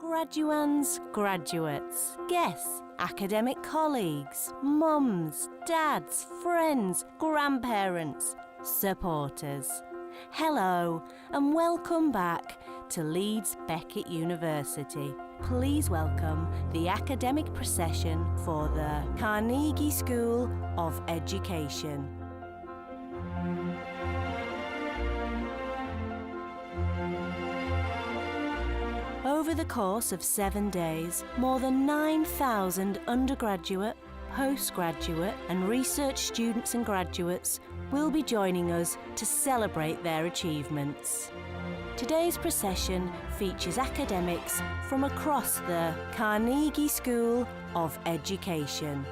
Graduands, graduates, guests, academic colleagues, mums, dads, friends, grandparents, supporters. Hello and welcome back to Leeds Beckett University. Please welcome the academic procession for the Carnegie School of Education. Over the course of 7 days, more than 9,000 undergraduate, postgraduate and research students and graduates will be joining us to celebrate their achievements. Today's procession features academics from across the Carnegie School of Education.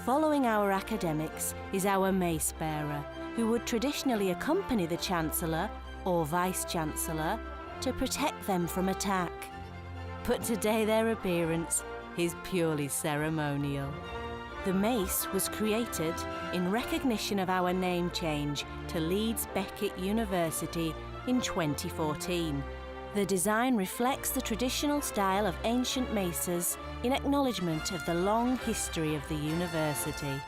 Following our academics is our mace bearer, who would traditionally accompany the Chancellor or Vice-Chancellor to protect them from attack. But today their appearance is purely ceremonial. The mace was created in recognition of our name change to Leeds Beckett University in 2014. The design reflects the traditional style of ancient maces in acknowledgement of the long history of the university.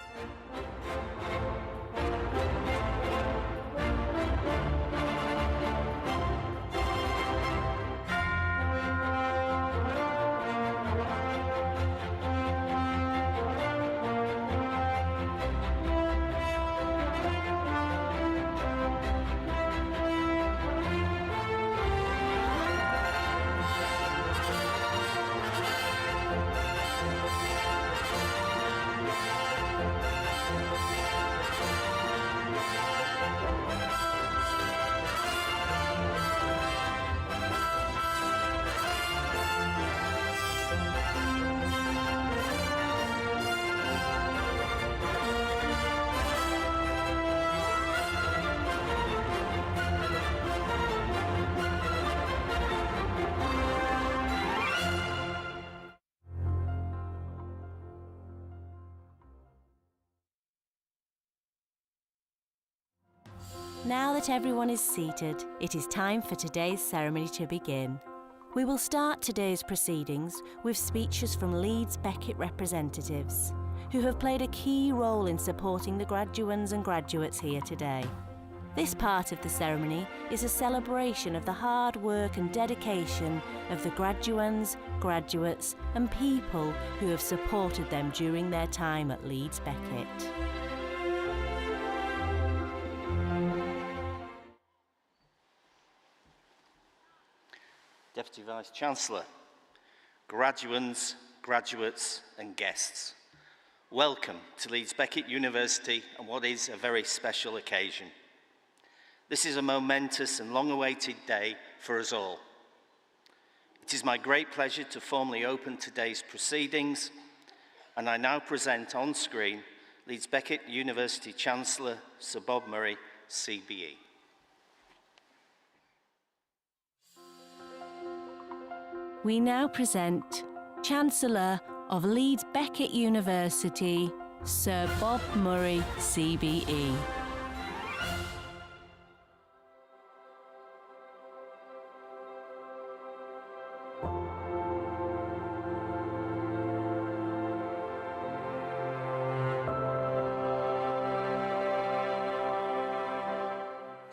Now that everyone is seated, it is time for today's ceremony to begin. We will start today's proceedings with speeches from Leeds Beckett representatives, who have played a key role in supporting the graduands and graduates here today. This part of the ceremony is a celebration of the hard work and dedication of the graduands, graduates and people who have supported them during their time at Leeds Beckett. Deputy Vice-Chancellor, graduands, graduates and guests, welcome to Leeds Beckett University on what is a very special occasion. This is a momentous and long-awaited day for us all. It is my great pleasure to formally open today's proceedings, and I now present on screen Leeds Beckett University Chancellor Sir Bob Murray, CBE. We now present Chancellor of Leeds Beckett University, Sir Bob Murray, CBE.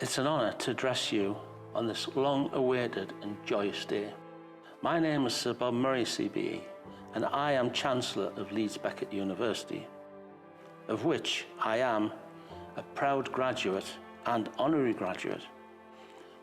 It's an honour to address you on this long-awaited and joyous day. My name is Sir Bob Murray, CBE, and I am Chancellor of Leeds Beckett University, of which I am a proud graduate and honorary graduate.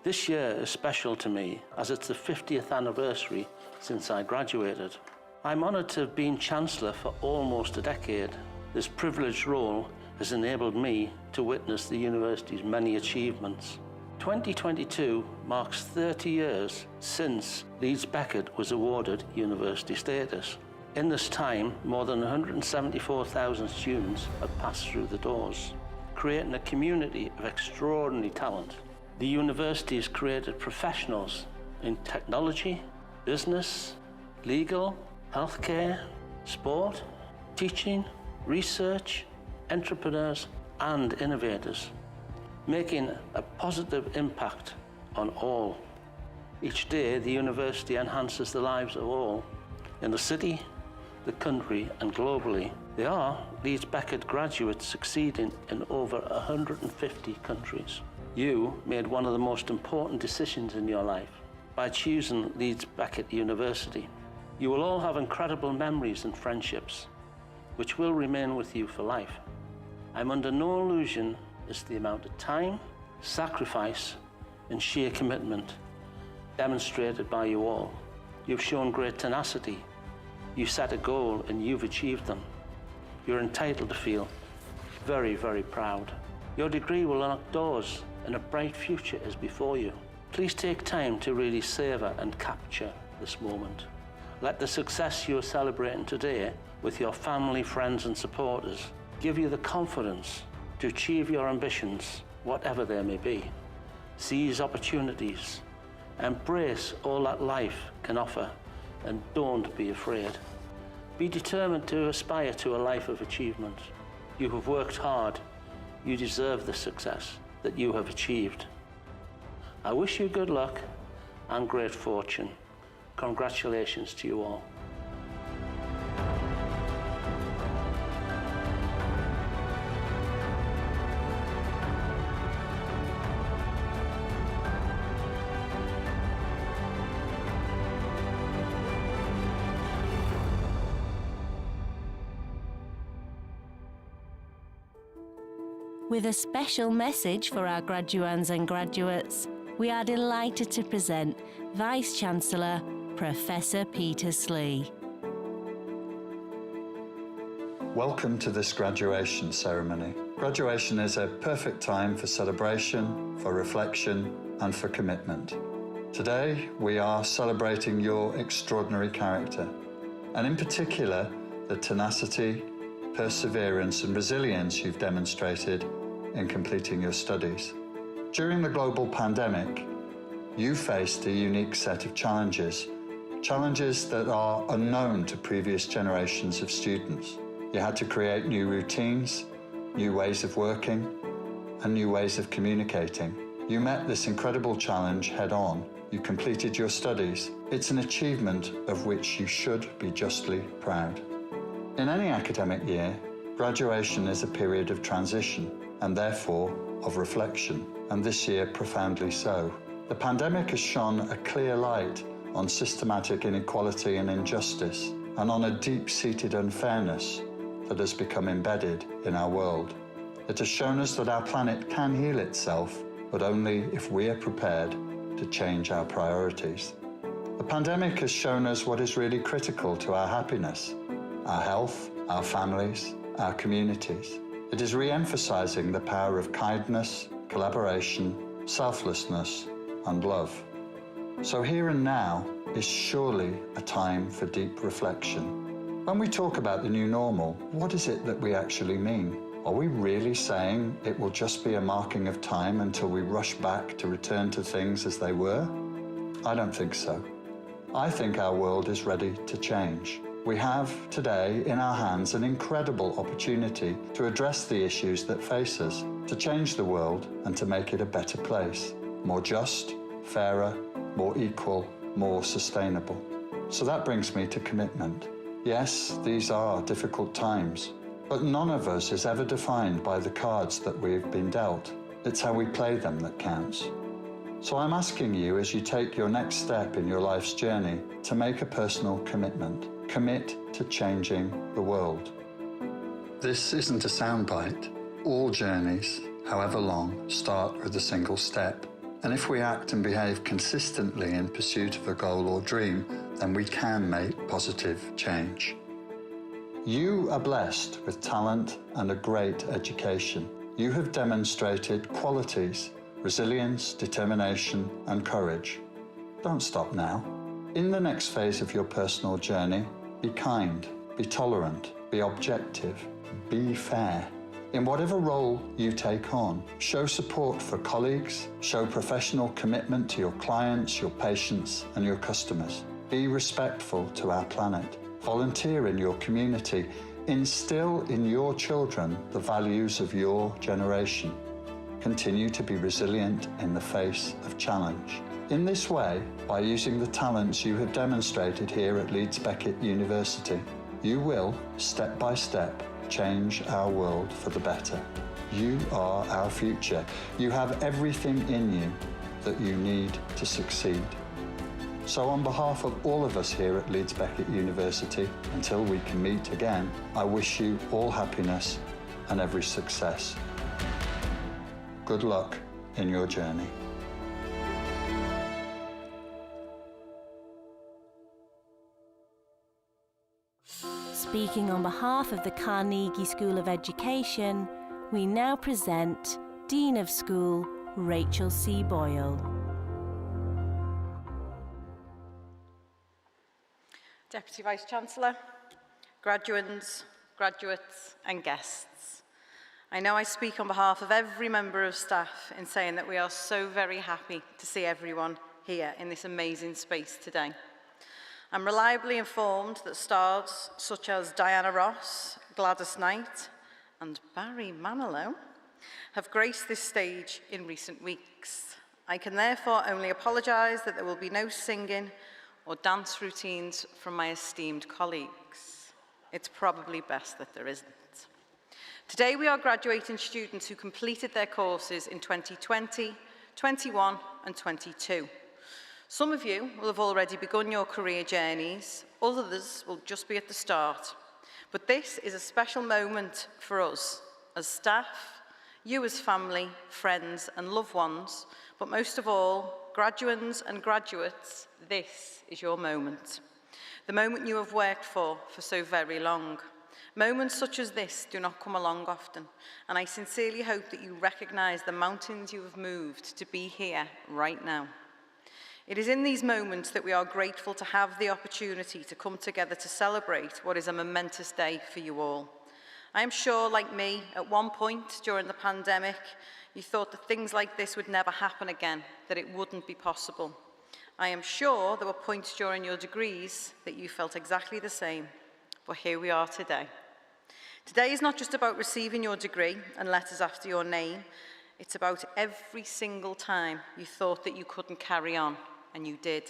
This year is special to me as it's the 50th anniversary since I graduated. I'm honoured to have been Chancellor for almost a decade. This privileged role has enabled me to witness the university's many achievements. 2022 marks 30 years since Leeds Beckett was awarded university status. In this time, more than 174,000 students have passed through the doors, creating a community of extraordinary talent. The university has created professionals in technology, business, legal, healthcare, sport, teaching, research, entrepreneurs and innovators, making a positive impact on all. Each day, the university enhances the lives of all. In the city, the country, and globally, there are Leeds Beckett graduates succeeding in over 150 countries. You made one of the most important decisions in your life by choosing Leeds Beckett University. You will all have incredible memories and friendships, which will remain with you for life. I'm under no illusion as to the amount of time, sacrifice, and sheer commitment demonstrated by you all. You've shown great tenacity. You set a goal and you've achieved them. You're entitled to feel very, very proud. Your degree will unlock doors and a bright future is before you. Please take time to really savor and capture this moment. Let the success you are celebrating today with your family, friends, and supporters give you the confidence to achieve your ambitions, whatever they may be. Seize opportunities, embrace all that life can offer, and don't be afraid. Be determined to aspire to a life of achievement. You have worked hard. You deserve the success that you have achieved. I wish you good luck and great fortune. Congratulations to you all. With a special message for our graduands and graduates, we are delighted to present Vice-Chancellor Professor Peter Slee. Welcome to this graduation ceremony. Graduation is a perfect time for celebration, for reflection, and for commitment. Today, we are celebrating your extraordinary character, and in particular, the tenacity, perseverance, and resilience you've demonstrated in completing your studies. During the global pandemic, you faced a unique set of challenges that are unknown to previous generations of students. You had to create new routines, new ways of working, and new ways of communicating. You met this incredible challenge head-on. You completed your studies. It's an achievement of which you should be justly proud. In any academic year, graduation is a period of transition and therefore of reflection, and this year profoundly so. The pandemic has shone a clear light on systematic inequality and injustice, and on a deep-seated unfairness that has become embedded in our world. It has shown us that our planet can heal itself, but only if we are prepared to change our priorities. The pandemic has shown us what is really critical to our happiness, our health, our families, our communities. It is re-emphasizing the power of kindness, collaboration, selflessness, and love. So here and now is surely a time for deep reflection. When we talk about the new normal, what is it that we actually mean? Are we really saying it will just be a marking of time until we rush back to return to things as they were? I don't think so. I think our world is ready to change. We have today in our hands an incredible opportunity to address the issues that face us, to change the world and to make it a better place, more just, fairer, more equal, more sustainable. So that brings me to commitment. Yes, these are difficult times, but none of us is ever defined by the cards that we've been dealt. It's how we play them that counts. So I'm asking you, as you take your next step in your life's journey, to make a personal commitment. Commit to changing the world. This isn't a soundbite. All journeys, however long, start with a single step. And if we act and behave consistently in pursuit of a goal or dream, then we can make positive change. You are blessed with talent and a great education. You have demonstrated qualities, resilience, determination, and courage. Don't stop now. In the next phase of your personal journey, be kind, be tolerant, be objective, be fair. In whatever role you take on, show support for colleagues, show professional commitment to your clients, your patients, and your customers. Be respectful to our planet. Volunteer in your community. Instill in your children the values of your generation. Continue to be resilient in the face of challenge. In this way, by using the talents you have demonstrated here at Leeds Beckett University, you will, step by step, change our world for the better. You are our future. You have everything in you that you need to succeed. So on behalf of all of us here at Leeds Beckett University, until we can meet again, I wish you all happiness and every success. Good luck in your journey. Speaking on behalf of the Carnegie School of Education, we now present Dean of School, Rachel C. Boyle. Deputy Vice-Chancellor, graduates and guests. I know I speak on behalf of every member of staff in saying that we are so very happy to see everyone here in this amazing space today. I'm reliably informed that stars such as Diana Ross, Gladys Knight, and Barry Manilow have graced this stage in recent weeks. I can therefore only apologise that there will be no singing or dance routines from my esteemed colleagues. It's probably best that there isn't. Today we are graduating students who completed their courses in 2020, 21 and 22. Some of you will have already begun your career journeys, others will just be at the start. But this is a special moment for us as staff, you as family, friends and loved ones, but most of all, graduands and graduates, this is your moment. The moment you have worked for so very long. Moments such as this do not come along often, and I sincerely hope that you recognise the mountains you have moved to be here right now. It is in these moments that we are grateful to have the opportunity to come together to celebrate what is a momentous day for you all. I am sure, like me, at one point during the pandemic, you thought that things like this would never happen again, that it wouldn't be possible. I am sure there were points during your degrees that you felt exactly the same, but here we are today. Today is not just about receiving your degree and letters after your name, it's about every single time you thought that you couldn't carry on, and you did.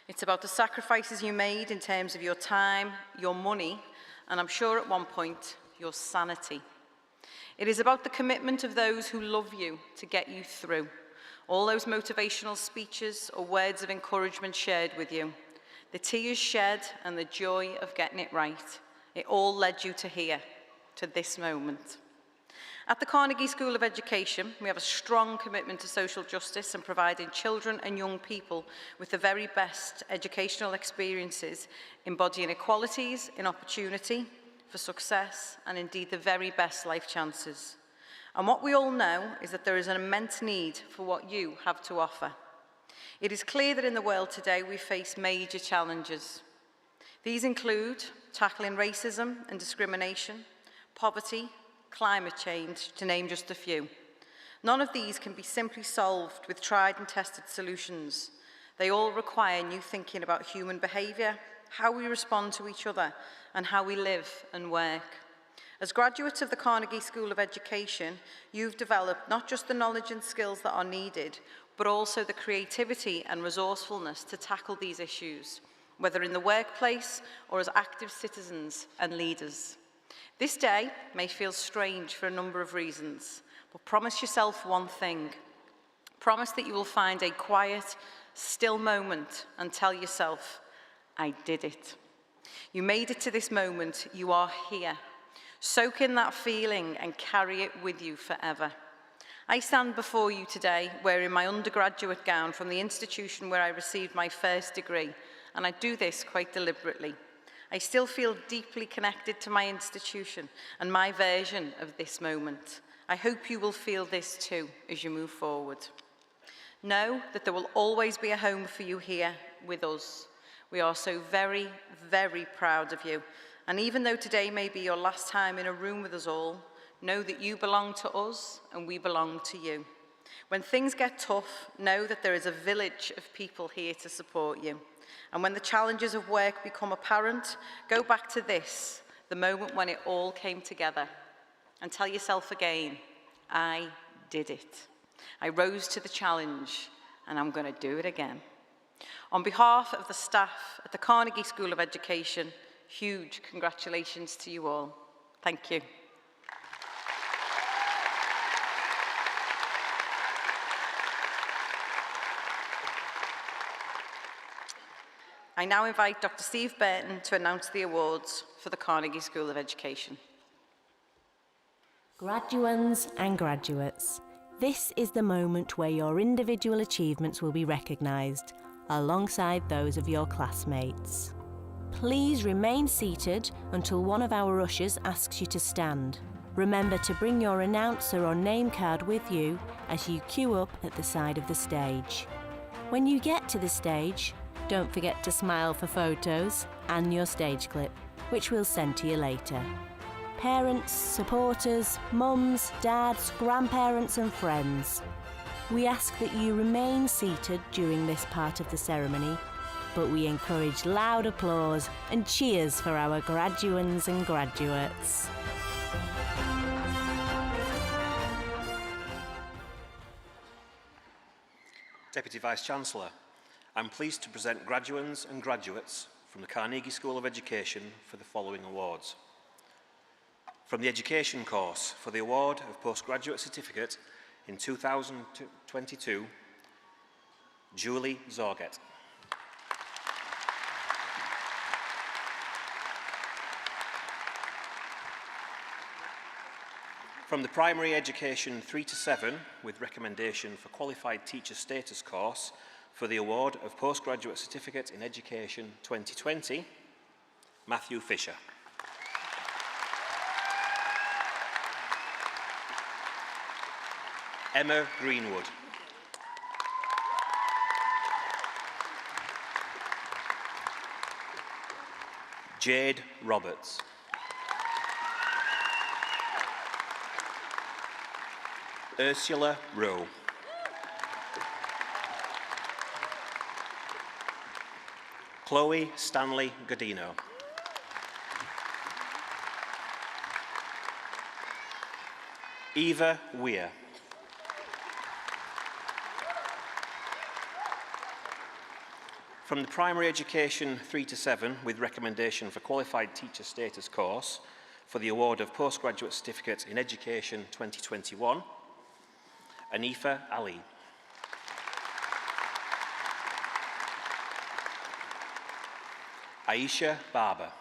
It's about the sacrifices you made in terms of your time, your money, and I'm sure at one point, your sanity. It is about the commitment of those who love you to get you through. All those motivational speeches or words of encouragement shared with you. The tears shed and the joy of getting it right. It all led you to here, to this moment. At the Carnegie School of Education, we have a strong commitment to social justice and providing children and young people with the very best educational experiences, embodying equalities in opportunity for success and indeed the very best life chances. And what we all know is that there is an immense need for what you have to offer. It is clear that in the world today we face major challenges. These include tackling racism and discrimination, poverty, climate change, to name just a few. None of these can be simply solved with tried and tested solutions. They all require new thinking about human behaviour, how we respond to each other, and how we live and work. As graduates of the Carnegie School of Education, you've developed not just the knowledge and skills that are needed, but also the creativity and resourcefulness to tackle these issues, whether in the workplace or as active citizens and leaders. This day may feel strange for a number of reasons, but promise yourself one thing. Promise that you will find a quiet, still moment and tell yourself, I did it. You made it to this moment, you are here. Soak in that feeling and carry it with you forever. I stand before you today wearing my undergraduate gown from the institution where I received my first degree, and I do this quite deliberately. I still feel deeply connected to my institution and my version of this moment. I hope you will feel this too as you move forward. Know that there will always be a home for you here with us. We are so very, very proud of you. And even though today may be your last time in a room with us all, know that you belong to us and we belong to you. When things get tough, know that there is a village of people here to support you. And when the challenges of work become apparent, go back to this, the moment when it all came together, and tell yourself again, I did it. I rose to the challenge, and I'm going to do it again. On behalf of the staff at the Carnegie School of Education, huge congratulations to you all. Thank you. I now invite Dr. Steve Burton to announce the awards for the Carnegie School of Education. Graduands and graduates, this is the moment where your individual achievements will be recognised, alongside those of your classmates. Please remain seated until one of our ushers asks you to stand. Remember to bring your announcer or name card with you as you queue up at the side of the stage. When you get to the stage, don't forget to smile for photos and your stage clip, which we'll send to you later. Parents, supporters, mums, dads, grandparents and friends, we ask that you remain seated during this part of the ceremony, but we encourage loud applause and cheers for our graduands and graduates. Deputy Vice-Chancellor, I'm pleased to present graduands and graduates from the Carnegie School of Education for the following awards. From the Education course for the award of Postgraduate Certificate in 2022, Julie Zorget. From the Primary Education 3 to 7 with recommendation for Qualified Teacher Status course for the award of Postgraduate Certificate in Education 2020, Matthew Fisher. Emma Greenwood. Jade Roberts. Ursula Rowe. Chloe Stanley Godino. Eva Weir. From the Primary Education 3 to 7 with recommendation for Qualified Teacher Status course for the award of Postgraduate Certificate in Education 2021, Anifa Ali. Aisha Barber.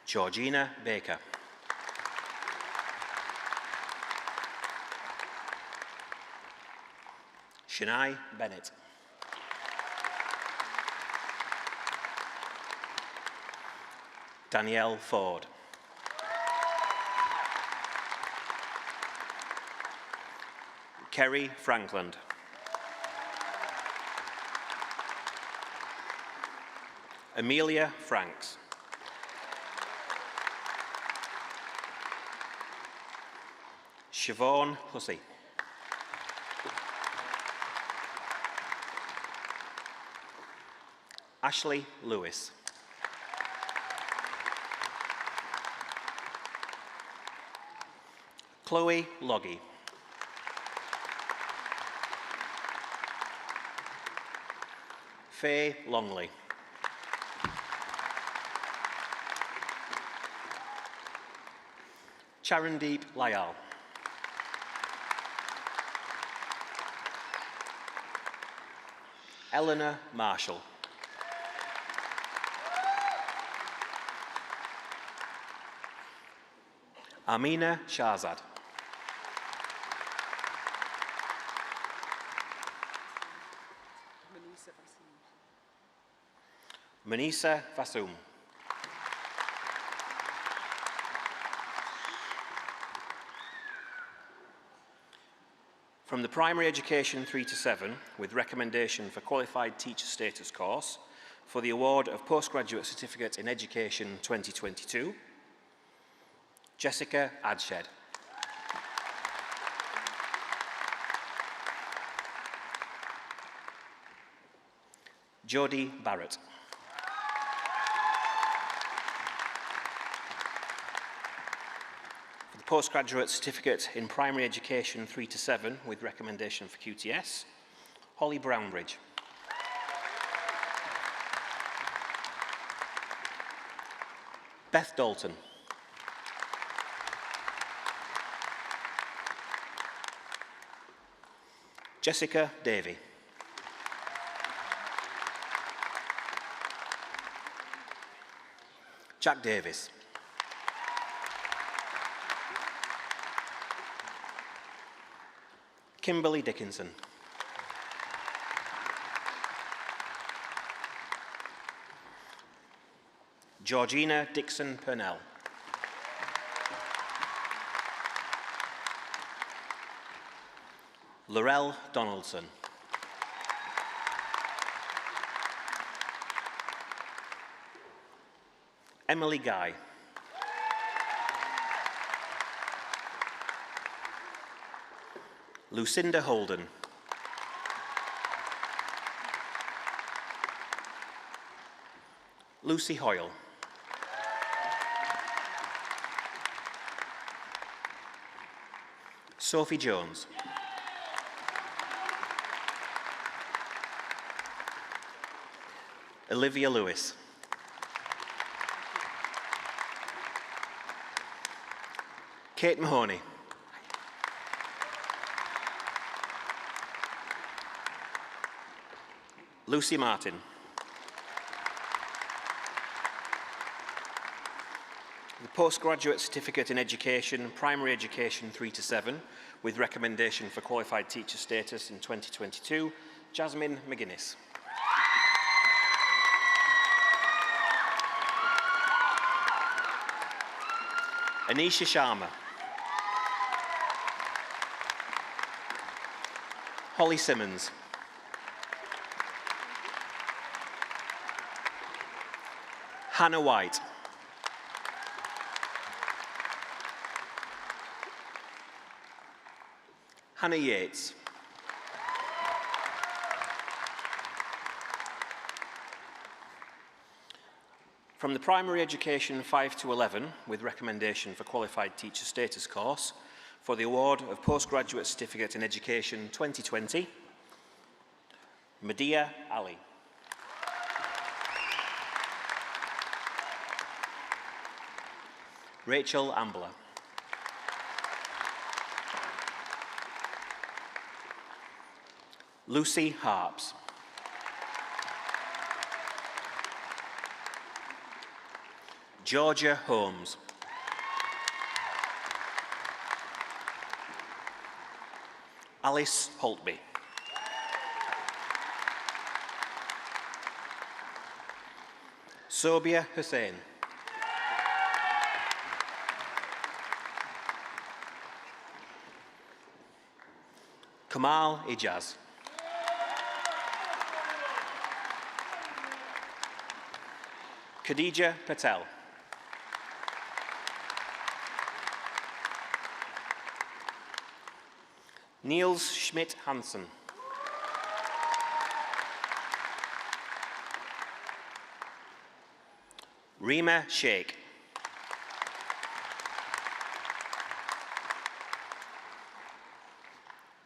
Georgina Baker. Shania Bennett. Danielle Ford. Kerry Frankland. Amelia Franks. Siobhan Hussey. Ashley Lewis. Chloe Loggy. Faye Longley. Charandeep Lyall. Eleanor Marshall. Amina Shahzad. Manisa Vasum. From the Primary Education 3 to 7 with recommendation for Qualified Teacher Status course for the award of Postgraduate Certificate in Education 2022, Jessica Adshed. Jodie Barrett. For the Postgraduate Certificate in Primary Education 3 to 7 with recommendation for QTS, Holly Brownbridge. Beth Dalton. Jessica Davey. Jack Davis. Kimberly Dickinson. Georgina Dixon Purnell. Laurel Donaldson. Emily Guy. Lucinda Holden. Lucy Hoyle. Sophie Jones. Olivia Lewis. Kate Mahoney. Lucy Martin. The Postgraduate Certificate in Education, Primary Education 3 to 7, with recommendation for qualified teacher status in 2022, Jasmine McGuinness. Anisha Sharma. Holly Simmons. Hannah White. Hannah Yates. From the Primary Education 5 to 11, with recommendation for qualified teacher status course, for the award of Postgraduate Certificate in Education 2020, Medea Ali. Rachel Ambler. Lucy Harps. Georgia Holmes. Alice Holtby. Sobia Hussain. Kamal Ijaz. Khadija Patel. Niels Schmidt-Hansen. Rima Sheikh.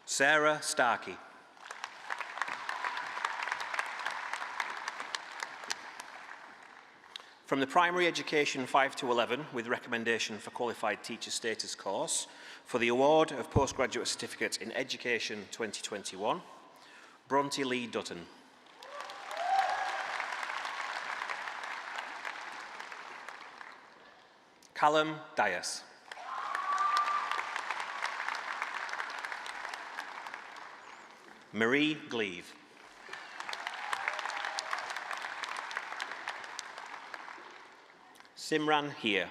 Sarah Starkey. From the Primary Education 5 to 11, with recommendation for qualified teacher status course, for the award of Postgraduate Certificate in Education 2021, Bronte Lee Dutton. Callum Dias. Marie Gleave. Simran Heer.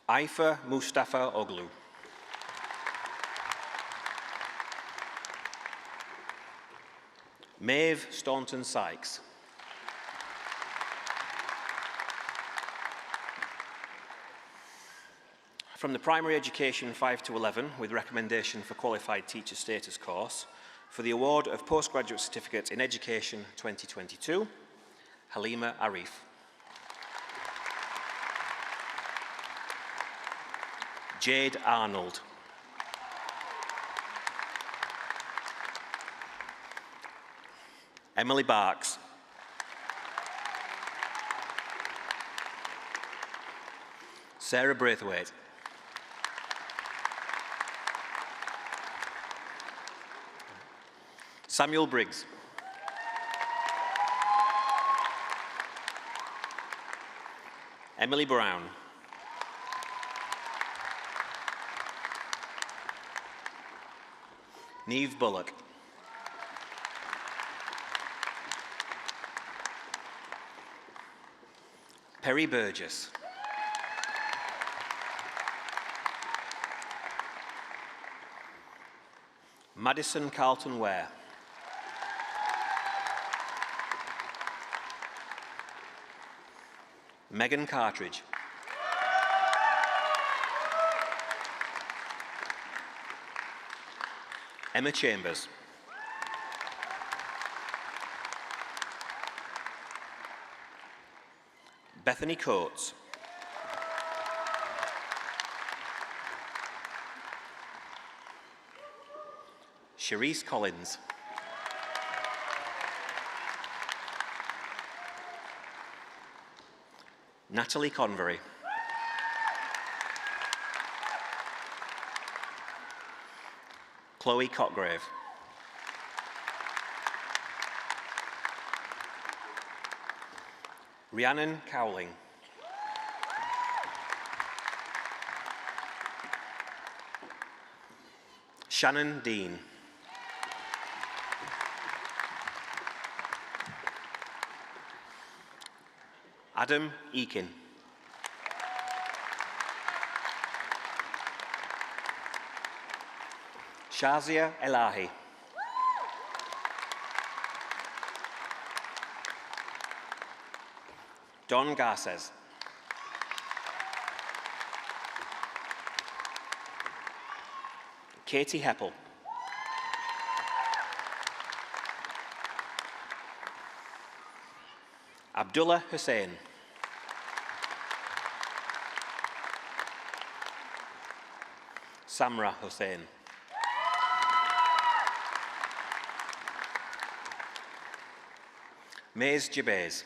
Aifa Mustafa Oglu. Maeve Staunton Sykes. From the Primary Education 5 to 11, with recommendation for qualified teacher status course, for the award of Postgraduate Certificate in Education 2022, Halima Arif. Jade Arnold. Emily Barks. Sarah Braithwaite. Samuel Briggs. Emily Brown. Neve Bullock. Perry Burgess. Madison Carlton Ware. Megan Cartridge. Emma Chambers. Bethany Coates. Cherise Collins. Natalie Convery. Chloe Cotgrave. Rhiannon Cowling. Shannon Dean. Adam Eakin. Shazia Elahi. Don Garces. Katie Heppel. Abdullah Hussain. Samra Hussain. Maze Jabez.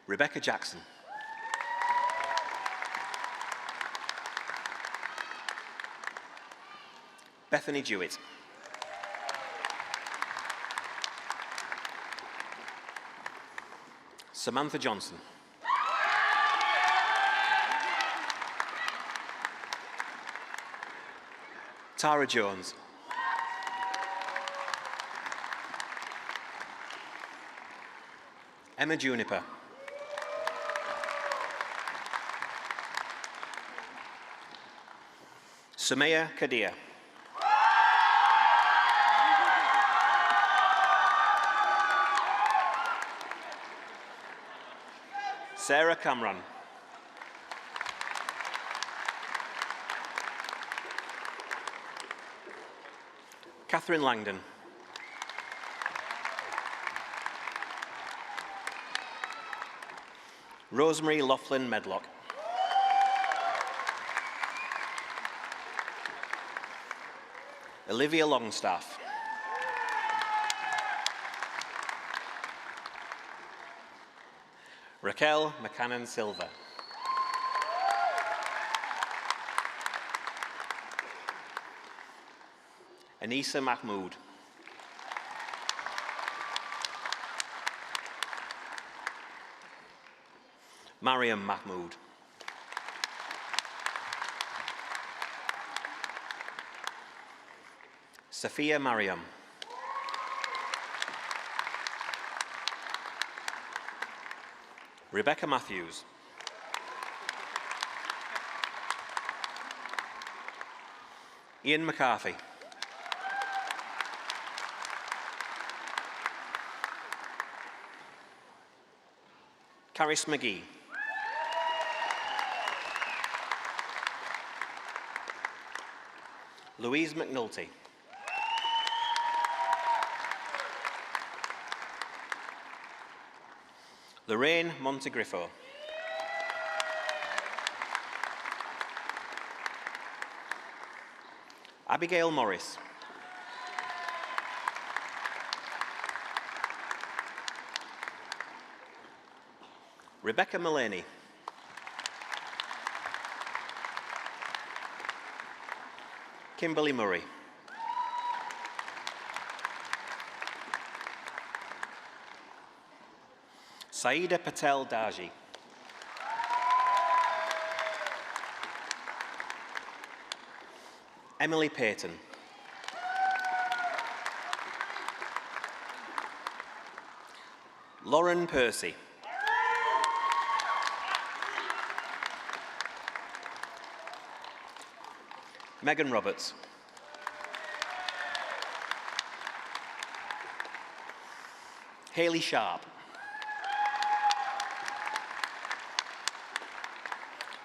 Rebecca Jackson. Bethany Jewett. Samantha Johnson. Tara Jones. Emma Juniper. Sumaya Kadir. Sarah Cameron. Catherine Langdon. Rosemary Laughlin Medlock. Olivia Longstaff. Raquel McCannon Silva. Anissa Mahmood. Mariam Mahmood. Sophia Mariam. Rebecca Matthews. Ian McCarthy. Caris McGee. Louise McNulty. Lorraine Montegrifo. Abigail Morris. Rebecca Mullaney. Kimberly Murray. Saida Patel Daji. Emily Payton. Lauren Percy. Megan Roberts. Hayley Sharp.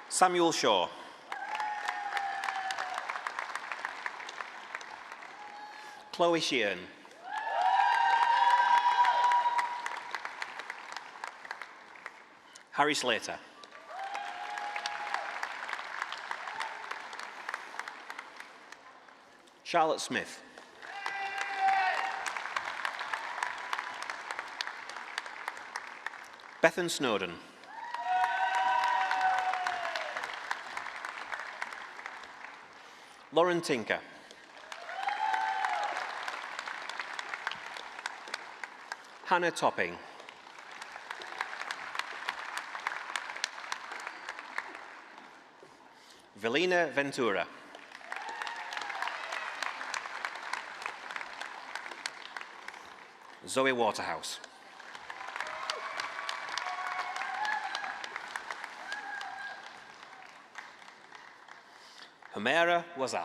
Samuel Shaw. Chloe Sheehan. Harry Slater. Charlotte Smith. Bethan Snowden. Lauren Tinker. Hannah Topping. Velina Ventura. Zoe Waterhouse. Humera Waza.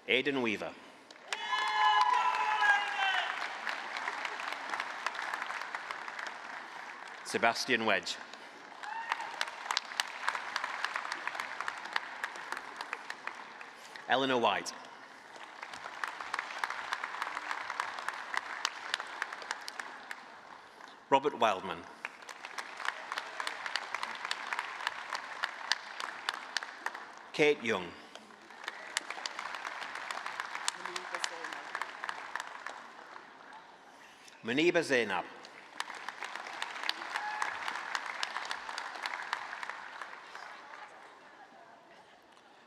Aidan Weaver. Sebastian Wedge. Eleanor White. Robert Wildman. Kate Young. Muniba Zainab.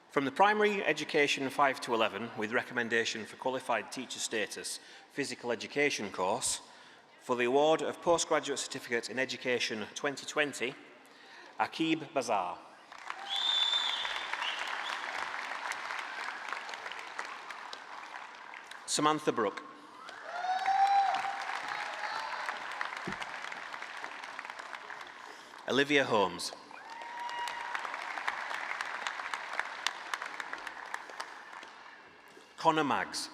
From the Primary Education 5 to 11 with recommendation for qualified teacher status, physical education course, for the award of Postgraduate Certificate in Education 2020, Akib Bazar. Samantha Brooke. Olivia Holmes. Connor Maggs.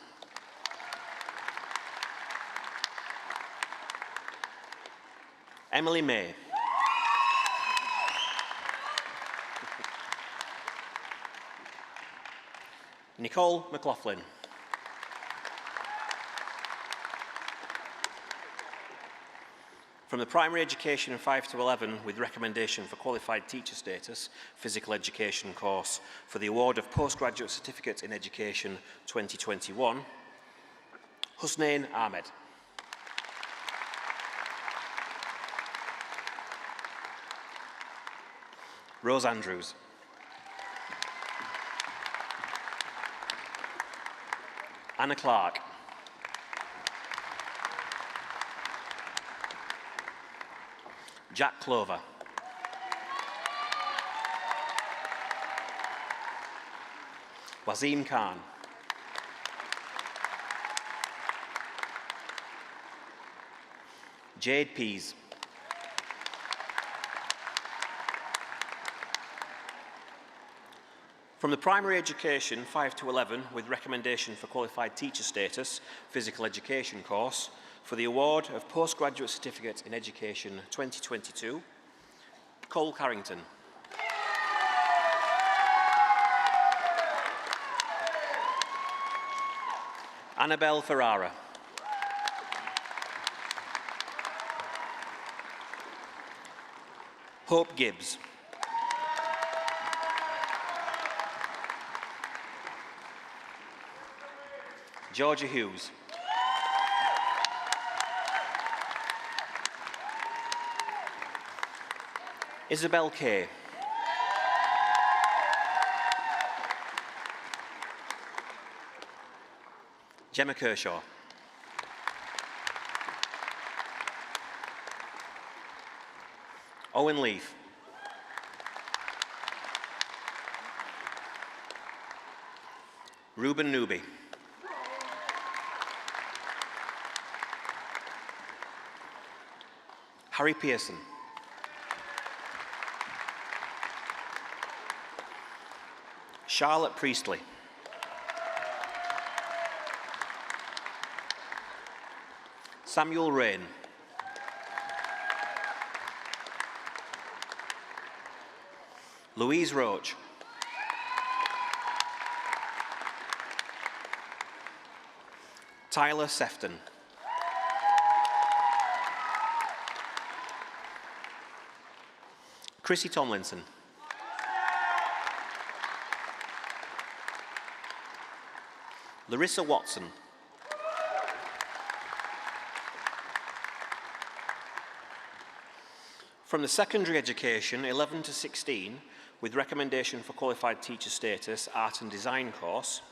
Emily May. Nicole McLaughlin. From the Primary Education 5 to 11 with recommendation for qualified teacher status, physical education course for the award of Postgraduate Certificate in Education 2021, Husnain Ahmed. Rose Andrews. Anna Clark. Jack Clover. Wazim Khan. Jade Pease. From the Primary Education 5 to 11 with recommendation for qualified teacher status, physical education course, for the award of Postgraduate Certificate in Education 2022, Cole Carrington. Annabelle Ferrara. Hope Gibbs. Georgia Hughes. Isabel Kay. Gemma Kershaw. Owen Leaf. Ruben Newby. Harry Pearson. Charlotte Priestley. Samuel Rain. Louise Roach. Tyler Sefton. Chrissy Tomlinson. Larissa Watson. From the secondary education 11 to 16, with recommendation for qualified teacher status, art and design course,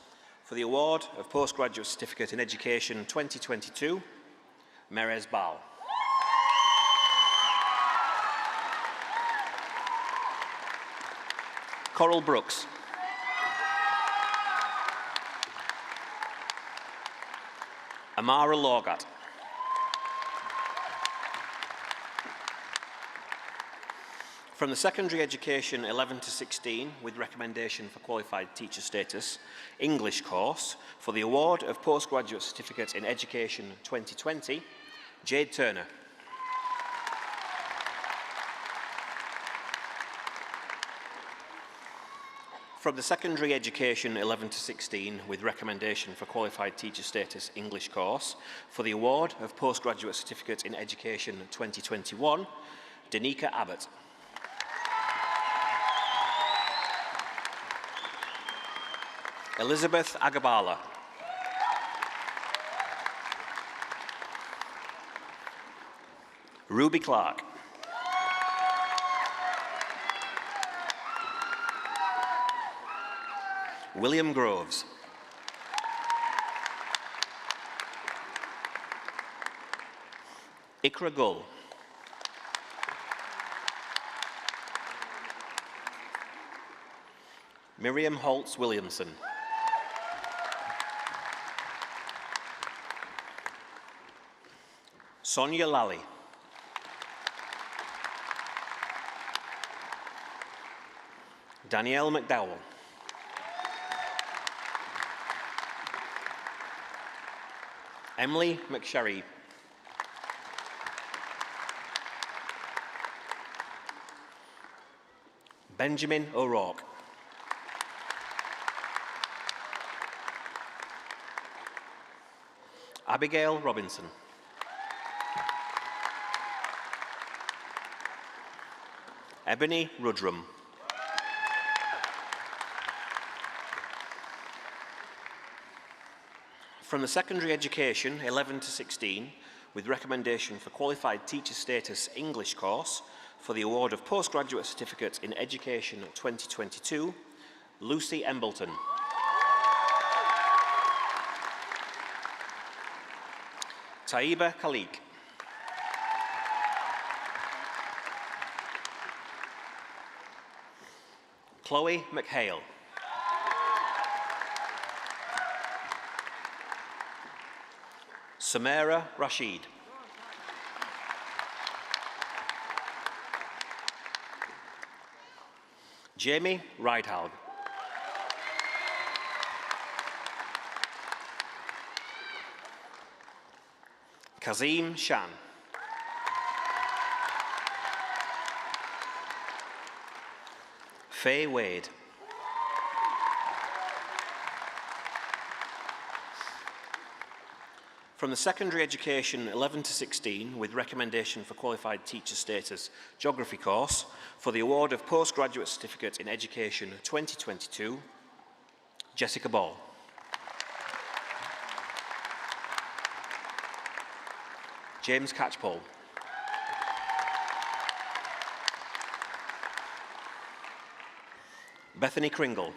for the award of postgraduate certificate in education 2022, Merez Bal. Coral Brooks. Amara Lorgat. From the secondary education 11 to 16, with recommendation for qualified teacher status, English course, for the award of postgraduate certificate in education 2020, Jade Turner. From the secondary education 11 to 16, with recommendation for qualified teacher status English course, for the award of postgraduate certificate in education 2021, Danica Abbott. Elizabeth Agabala. Ruby Clark. William Groves. Ikra Gull. Miriam Holtz Williamson. Sonia Lally. Danielle McDowell. Emily McSherry. Benjamin O'Rourke. Abigail Robinson. Ebony Rudrum. From the secondary education 11 to 16, with recommendation for qualified teacher status English course, for the award of postgraduate certificate in education 2022, Lucy Embleton. Taiba Khalik. Chloe McHale. Samara Rashid. Jamie Ridehalg. Kazim Shan. Faye Wade. From the secondary education 11 to 16 with recommendation for qualified teacher status geography course for the award of postgraduate certificate in education 2022, Jessica Ball. James Catchpole. Bethany Kringle.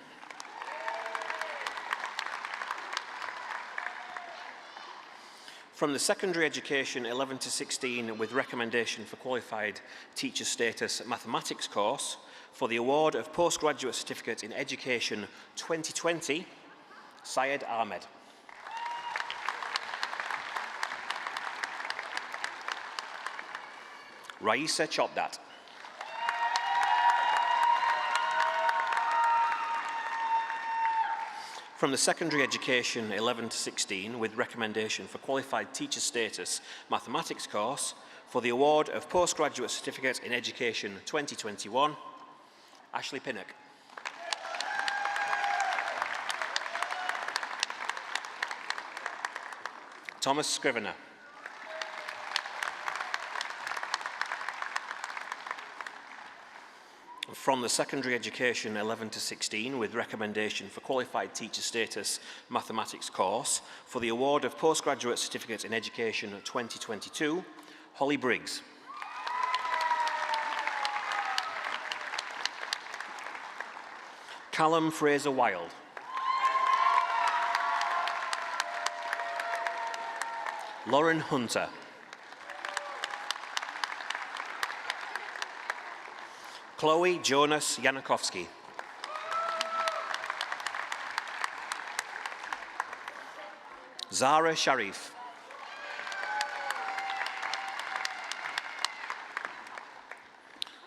From the secondary education 11 to 16 with recommendation for qualified teacher status mathematics course for the award of postgraduate certificate in education 2020, Syed Ahmed. Raisa Chopdat. From the secondary education 11 to 16 with recommendation for qualified teacher status mathematics course for the award of postgraduate certificate in education 2021, Ashley Pinnock. Thomas Scrivener. From the secondary education 11 to 16 with recommendation for qualified teacher status mathematics course for the award of postgraduate certificate in education 2022, Holly Briggs. Callum Fraser Wild. Lauren Hunter. Chloe Jonas Janikowski. Zara Sharif.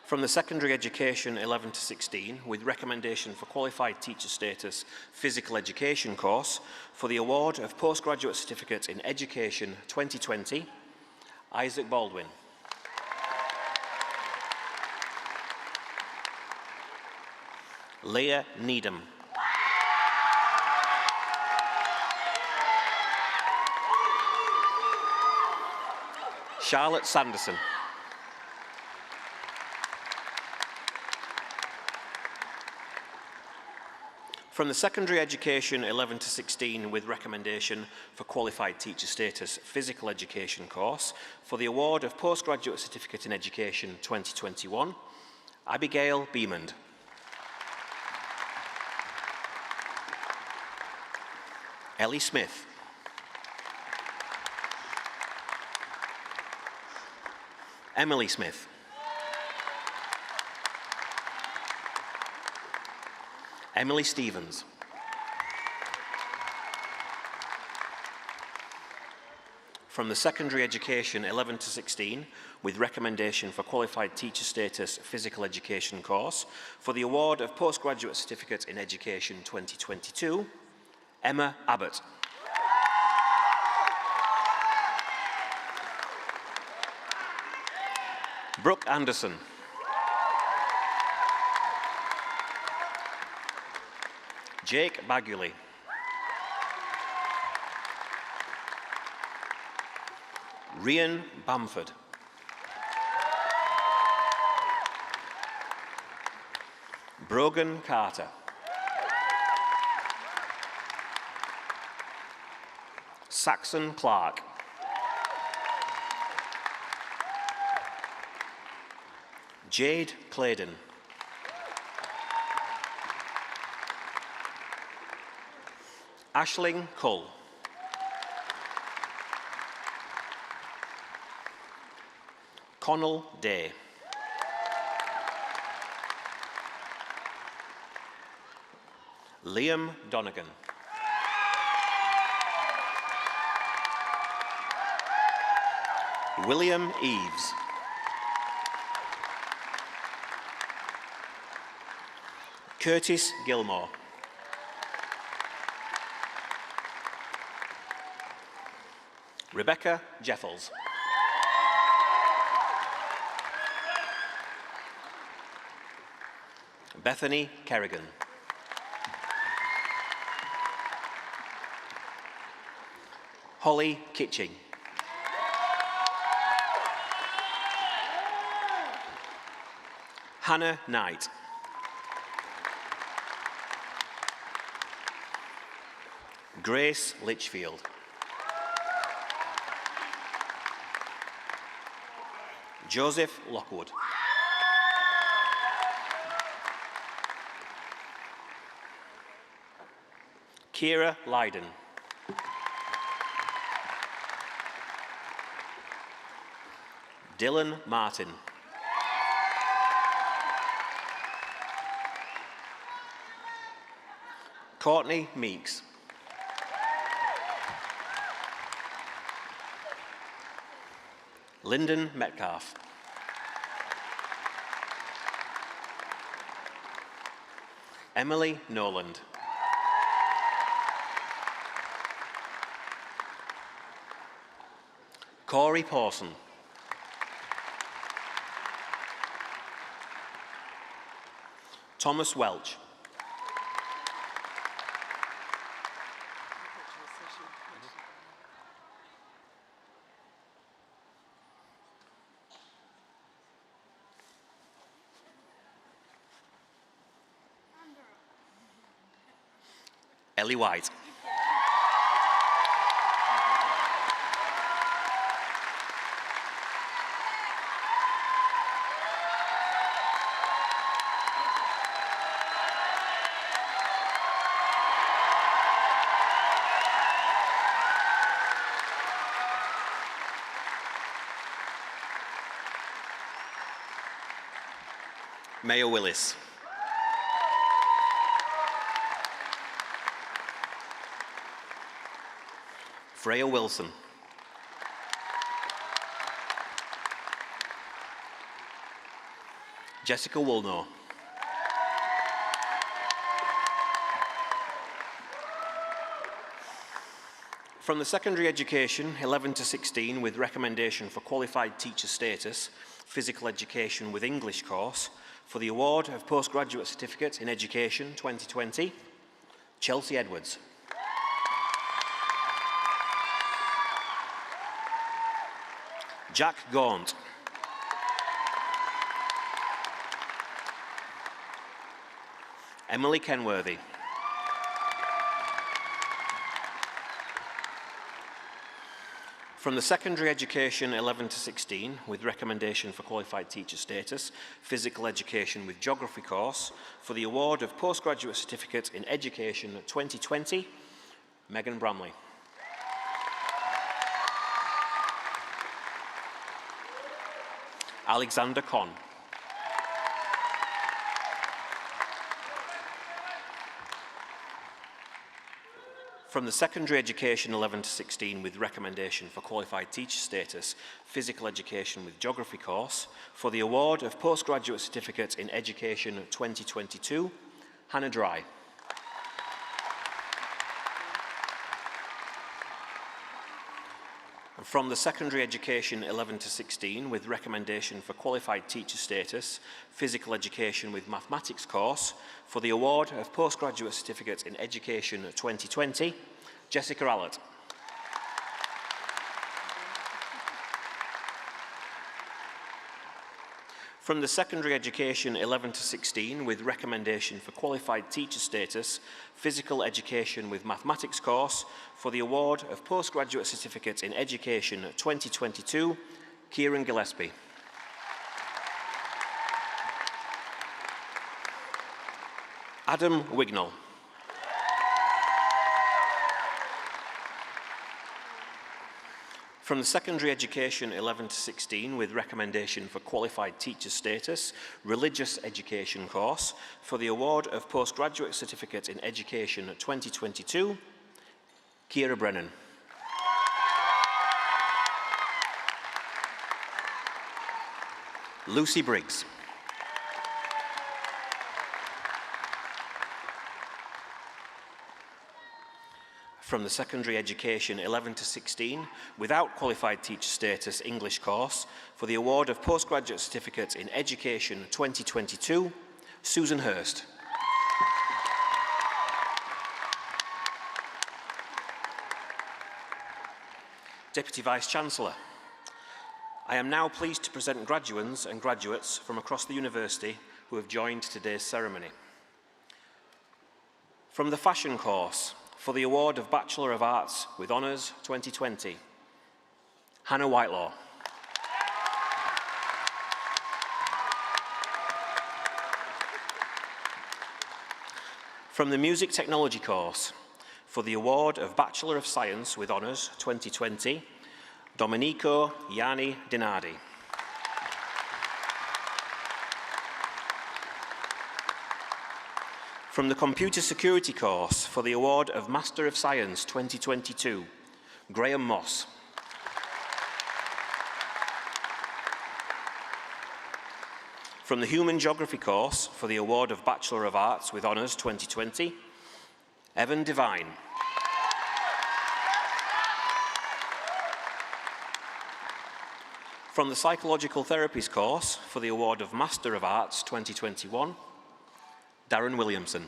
From the secondary education 11 to 16 with recommendation for qualified teacher status physical education course for the award of postgraduate certificate in education 2020, Isaac Baldwin. Leah Needham. Charlotte Sanderson. From the secondary education 11 to 16 with recommendation for qualified teacher status physical education course for the award of postgraduate certificate in education 2021, Abigail Beamond. Ellie Smith. Emily Smith. Emily Stevens. From the secondary education 11 to 16 with recommendation for qualified teacher status physical education course for the award of postgraduate certificate in education 2022, Emma Abbott. Brooke Anderson. Jake Baguli. Rian Bamford. Brogan Carter. Saxon Clark. Jade Claydon. Aisling Cull. Connell Day. Liam Donegan. William Eves. Curtis Gilmore. Rebecca Jeffels. Bethany Kerrigan. Holly Kitching. Hannah Knight. Grace Litchfield. Joseph Lockwood. Kira Lydon. Dylan Martin. Courtney Meeks. Lyndon Metcalf. Emily Noland. Corey Pawson. Thomas Welch. Ellie White. Mayor Willis. Freya Wilson. Jessica Woolnough. From the secondary education 11 to 16 with recommendation for qualified teacher status, physical education with English course, for the award of postgraduate certificate in education 2020, Chelsea Edwards. Jack Gaunt. Emily Kenworthy. From the secondary education 11 to 16 with recommendation for qualified teacher status, physical education with geography course, for the award of postgraduate certificate in education 2020, Megan Bramley. Alexander Conn. From the secondary education 11 to 16 with recommendation for qualified teacher status, physical education with geography course, for the award of postgraduate certificate in education 2022, Hannah Dry. From the secondary education 11 to 16 with recommendation for qualified teacher status, physical education with mathematics course, for the award of postgraduate certificate in education 2020, Jessica Allett. From the secondary education 11 to 16 with recommendation for qualified teacher status, physical education with mathematics course, for the award of postgraduate certificate in education 2022, Kieran Gillespie. Adam Wignall. From the secondary education 11 to 16 with recommendation for qualified teacher status, religious education course, for the award of postgraduate certificate in education 2022, Ciara Brennan. Lucy Briggs. From the secondary education 11 to 16 without qualified teacher status English course, for the award of postgraduate certificate in education 2022, Susan Hurst. Deputy Vice-Chancellor, I am now pleased to present graduands and graduates from across the university who have joined today's ceremony. From the fashion course for the award of Bachelor of Arts with Honours 2020, Hannah Whitelaw. From the Music Technology course for the award of Bachelor of Science with Honours 2020, Domenico Ianni Dinardi. From the Computer Security course for the award of Master of Science 2022, Graham Moss. From the Human Geography course for the award of Bachelor of Arts with Honours 2020, Evan Devine. From the Psychological Therapies course for the award of Master of Arts 2021, Darren Williamson.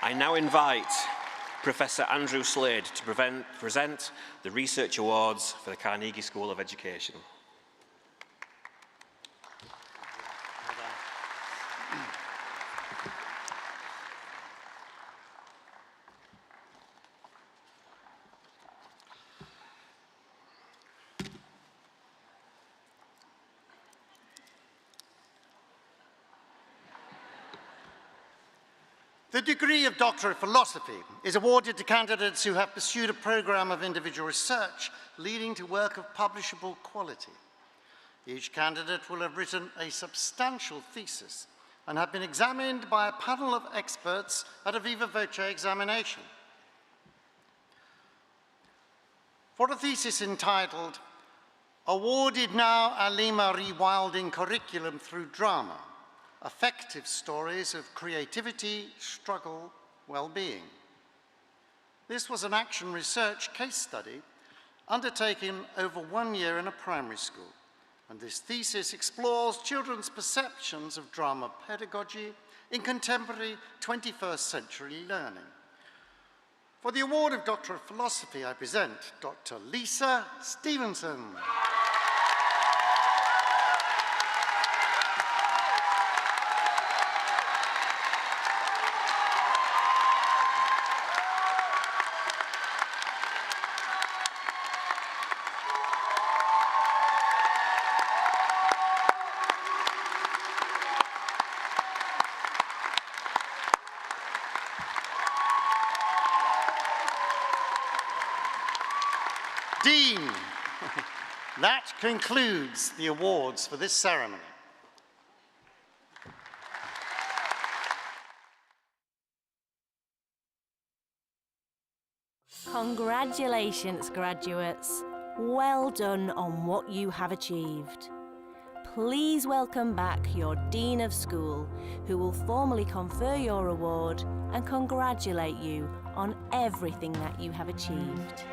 I now invite Professor Andrew Slade to present the Research Awards for the Carnegie School of Education. The degree of Doctor of Philosophy is awarded to candidates who have pursued a program of individual research leading to work of publishable quality. Each candidate will have written a substantial thesis and have been examined by a panel of experts at a viva voce examination. For a thesis entitled, Awarded Now Alima Rewilding Curriculum Through Drama, Effective Stories of Creativity, Struggle, Well-Being. This was an action research case study undertaken over 1 year in a primary school, and this thesis explores children's perceptions of drama pedagogy in contemporary 21st century learning. For the award of Doctor of Philosophy, I present Dr. Lisa Stevenson. Dean, that concludes the awards for this ceremony. Congratulations, graduates. Well done on what you have achieved. Please welcome back your Dean of School, who will formally confer your award and congratulate you on everything that you have achieved.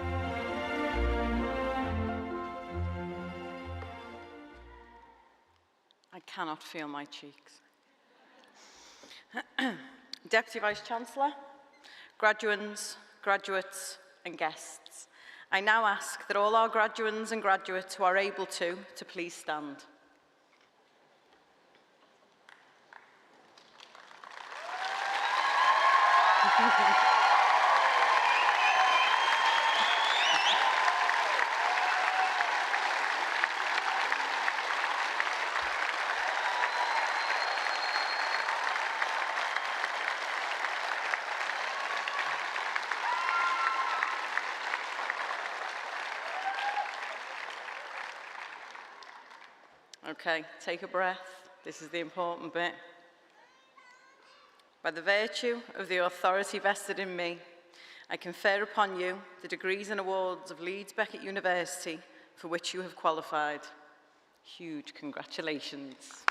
I cannot feel my cheeks. Deputy Vice-Chancellor, graduands, graduates and guests, I now ask that all our graduands and graduates who are able to please stand. Okay, take a breath. This is the important bit. By the virtue of the authority vested in me, I confer upon you the degrees and awards of Leeds Beckett University for which you have qualified. Huge congratulations.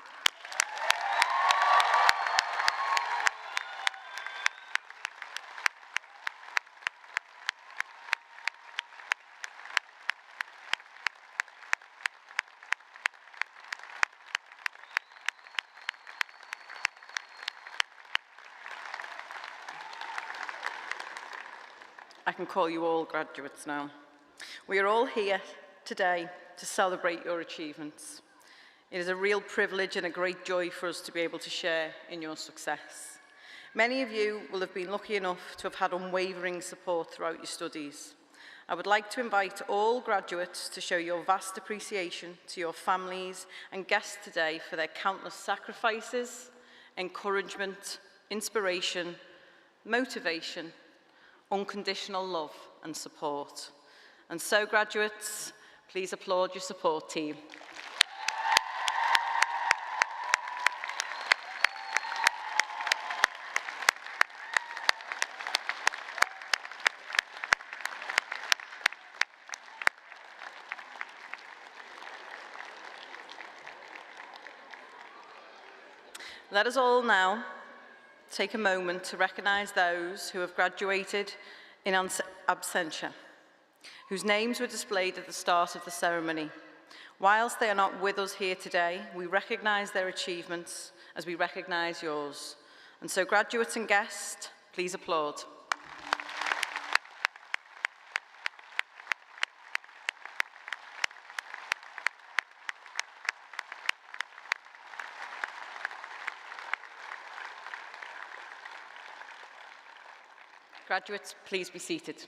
I can call you all graduates now. We are all here today to celebrate your achievements. It is a real privilege and a great joy for us to be able to share in your success. Many of you will have been lucky enough to have had unwavering support throughout your studies. I would like to invite all graduates to show your vast appreciation to your families and guests today for their countless sacrifices, encouragement, inspiration, motivation, unconditional love and support. And so, graduates, please applaud your support team. Let us all now take a moment to recognise those who have graduated in absentia, whose names were displayed at the start of the ceremony. Whilst they are not with us here today, we recognise their achievements as we recognise yours. And so, graduates and guests, please applaud. Graduates, please be seated.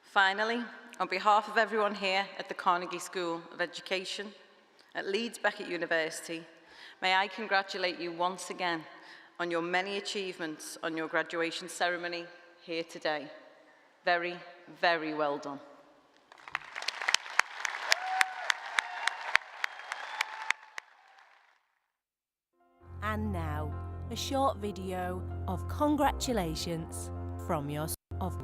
Finally, on behalf of everyone here at the Carnegie School of Education at Leeds Beckett University, may I congratulate you once again on your many achievements on your graduation ceremony here today. Very, very well done. And now, a short video of congratulations from your of.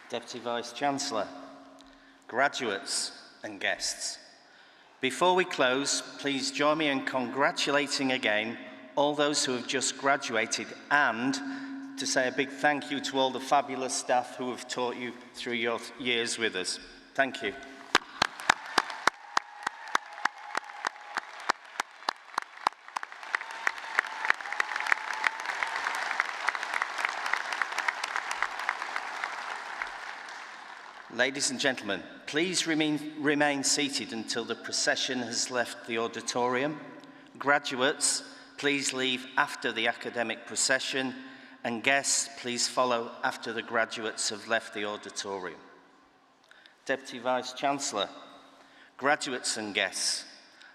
Deputy Vice-Chancellor, graduates and guests. Before we close, please join me in congratulating again all those who have just graduated and to say a big thank you to all the fabulous staff who have taught you through your years with us. Thank you. Ladies and gentlemen, please remain seated until the procession has left the auditorium. Graduates, please leave after the academic procession, and guests, please follow after the graduates have left the auditorium. Deputy Vice-Chancellor, graduates and guests,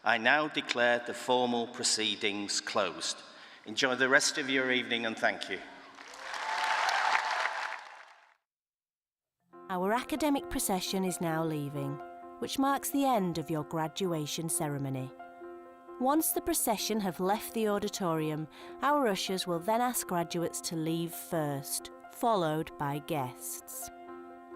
I now declare the formal proceedings closed. Enjoy the rest of your evening and thank you. Our academic procession is now leaving. which marks the end of your graduation ceremony. Once the procession have left the auditorium, our ushers will then ask graduates to leave first, followed by guests.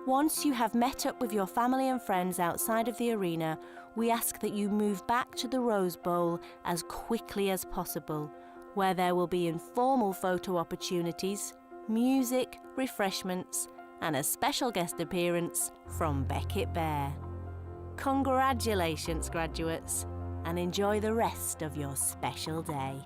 Once you have met up with your family and friends outside of the arena, we ask that you move back to the Rose Bowl as quickly as possible, where there will be informal photo opportunities, music, refreshments, and a special guest appearance from Beckett Bear. Congratulations, graduates, and enjoy the rest of your special day.